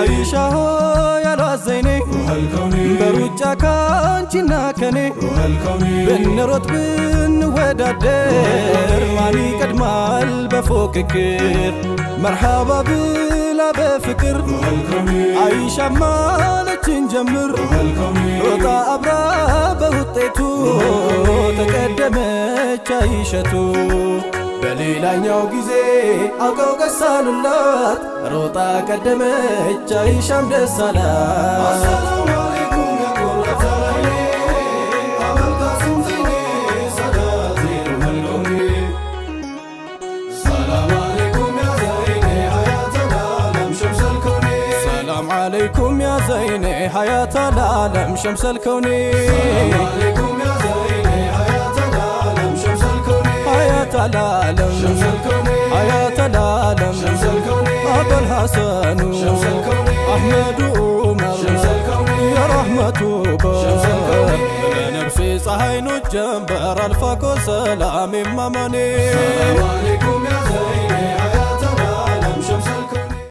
አይሻ ሆይ አልዋዘይኔ በሩጫ ካንቺና ከኔ ብንሮጥ ብንወዳደር ማን ይቀድማል በፉክክር መርሐባ ብላ በፍቅር አይሻ ማለችን ጀምር ሮጣ አብራ በውጤቱ ተቀደመች አይሸቱ በሌላኛው ጊዜ አውቀው ቀሳሉላት ሮጣ ቀደመች አይሻም ደስ አላት አሰላሙ አለይኩም ያቆራታ ላይ አመልካሱም ዚኔ ሰላቴ መልኮኒ ሰላም አለይኩም ያ ዘይኔ ሀያተ ዓለም ሸምሰል ከውኒ ሰላም አለይኩም ያ ዘይኔ ሀያተ ዓለም ሸምሰል ከውኒ ሰላም አለይኩም ያ ዘይኔ ሀያተ ዓለም ሸምሰል ከውኒ العالم شمس الكون حياة العالم شمس الكون أبو الحسن شمس الكون أحمد عمر شمس الكون يا رحمة شمس الكون نفسي صحين الجنبر الفاكو سلام ممني